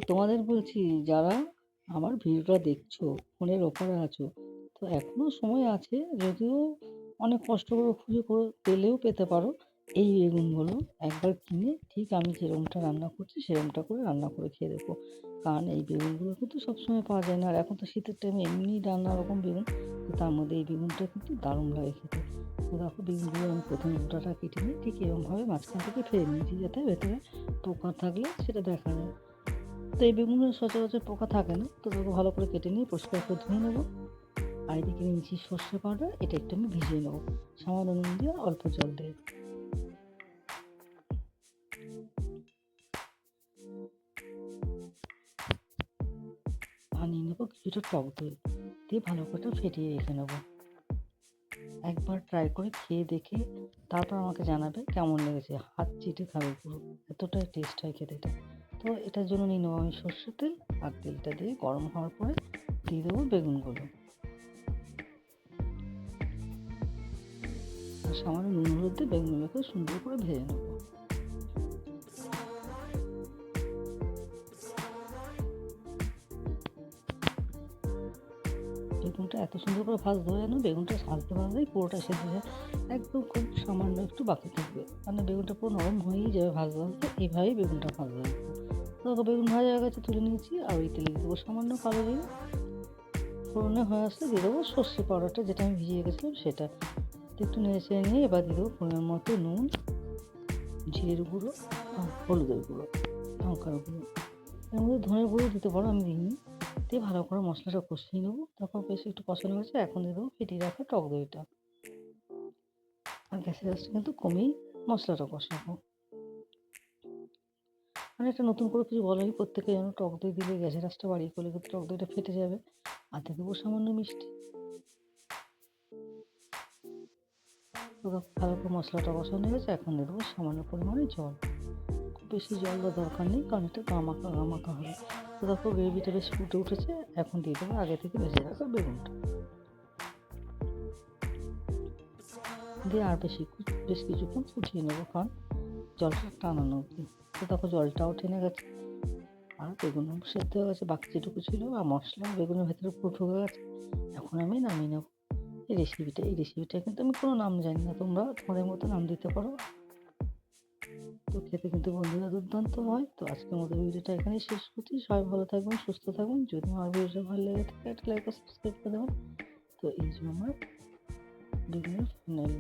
তোমাদের বলছি, যারা আমার ভিডিওটা দেখছো, ফোনের ওপারে আছো, তো এখনো সময় আছে। যদিও অনেক কষ্ট করে খুঁজে করে পেলেও পেতে পারো। এই বেগুনগুলো একবার কিনে ঠিক আমি যেরকমটা রান্না করছি সেরকমটা করে রান্না করে খেয়ে দেখো। কারণ এই বেগুনগুলো কিন্তু সবসময় পাওয়া যায় না, আর এখন তো শীতের টাইমে এমনি নানা রকম বেগুন, তো তার মধ্যে এই বেগুনটা কিন্তু দারুণ লাগে খেতে। তো দেখো, বেগুনগুলো আমি প্রথমে গোটাটা কেটে নিই, ঠিক এরকমভাবে মাঝখান থেকে ফেলে নিয়েছি, যাতে ভেতরে পোকা থাকলে সেটা দেখা যায়। তো এই বেগুনে সচরাচর পোকা থাকে না, তো তোকে ভালো করে কেটে নিয়ে পরিষ্কার করে ধুয়ে নেবো। আর এদিকে নিয়েছি সর্ষে পাউডার, এটা একটু আমি ভিজিয়ে নেবো সামান্য নুন দিয়ে, অল্প জল দিয়ে। আর নিয়ে নেবো কিছুটা টক দই, দিয়ে ভালো করে ফেটিয়ে রেখে নেবো। একবার ট্রাই করে খেয়ে দেখে তারপর আমাকে জানাবে কেমন লেগেছে। হাত চিটে খাবে পুরো, এতটাই টেস্ট হয় খেতে এটা। তো এটার জন্য নিয়ে নেবো আমি সর্ষের তেল, আর তেলটা দিয়ে গরম হওয়ার পরে দিয়ে দেবো বেগুনগুলো, আর সামান্য নুন হলুদ দিয়ে বেগুনগুলোকে সুন্দর করে ভেজে নেবো। বেগুনটা এত সুন্দর করে ভাজতে হবে যেন বেগুনটা ভাজতে ভাজতেই পুরোটা সেদ্ধ যায়, একদম খুব সামান্য একটু বাকি থাকবে, মানে বেগুনটা পুরো নরম হয়েই যাবে ভাজতে ভাজতে। এইভাবেই বেগুনটা ভাজতে হবে। তো বেগুন ভাজা হয়ে গেছে, তুলে নিয়েছি। আর ওই তেলে দিয়ে দেবো সামান্য কালো জিরে, ফোড়নে হয়ে আসলে দিয়ে দেবো সর্ষে পাউডারটা, যেটা আমি ভিজিয়ে গেছিলাম সেটা একটু নেড়ে চেড়ে নিয়ে এবার দিয়ে দেবো পরিমাণ মতো নুন, জিরের গুঁড়ো, হলুদের গুঁড়ো, লঙ্কার গুঁড়ো, এর মধ্যে ধনের গুঁড়ো দিতে পারো, আমি দিইনি। দিয়ে ভালো করে মশলাটা কষিয়ে নেবো। তারপর বেশ একটু কষানো হয়েছে, এখন দিয়ে দেবো ফেটিয়ে রাখা টক দইটা। আর গ্যাসের আঁচটা কিন্তু কমেই মশলাটা কষাবো। মানে এটা নতুন করে কিছু বলেনি, প্রত্যেকে যেন টক দই দিলে গ্যাসের আঁচটা বাড়িয়ে করলে কিন্তু টক দইটা ফেটে যাবে। আর দিয়ে দেবো সামান্য মিষ্টি। তো ভালো করে মশলাটা কষানো হয়ে গেছে, এখন দিয়ে দেবো সামান্য পরিমাণে জল। খুব বেশি জল দেওয়ার দরকার নেই, কারণ এটা গামাখা গামাখা হবে। তো দেখো গ্রেভিটা বেশ ফুটে উঠেছে, এখন দিয়ে দেবো আগে থেকে ভেজে রাখা বেগুনটা, দিয়ে আর বেশ কিছুক্ষণ ফুটিয়ে নেবো, কারণ জলটা টানানো অবধি। তো দেখো জলটাও টেনে গেছে, আর বেগুনও সেদ্ধ হয়ে গেছে, বাকি যেটুকু ছিল আর মশলা বেগুনের ভেতরে পুরো ঢুকে গেছে। এখন আমি নামিয়ে নেবো এই রেসিপিটা কিন্তু আমি কোনো নাম জানি না, তোমরা তোমাদের মতো নাম দিতে পারো। তো খেতে কিন্তু বন্ধুরা দুর্দান্ত হয়। তো আজকের মতো ভিডিওটা এখানেই শেষ করছি। সবাই ভালো থাকবেন, সুস্থ থাকবেন। যদি আমার ভিডিওটা ভালো লেগে থাকে একটা লাইক ও সাবস্ক্রাইব করে দেবেন। তো এই যে আমার বেগুনের ফাইনাল।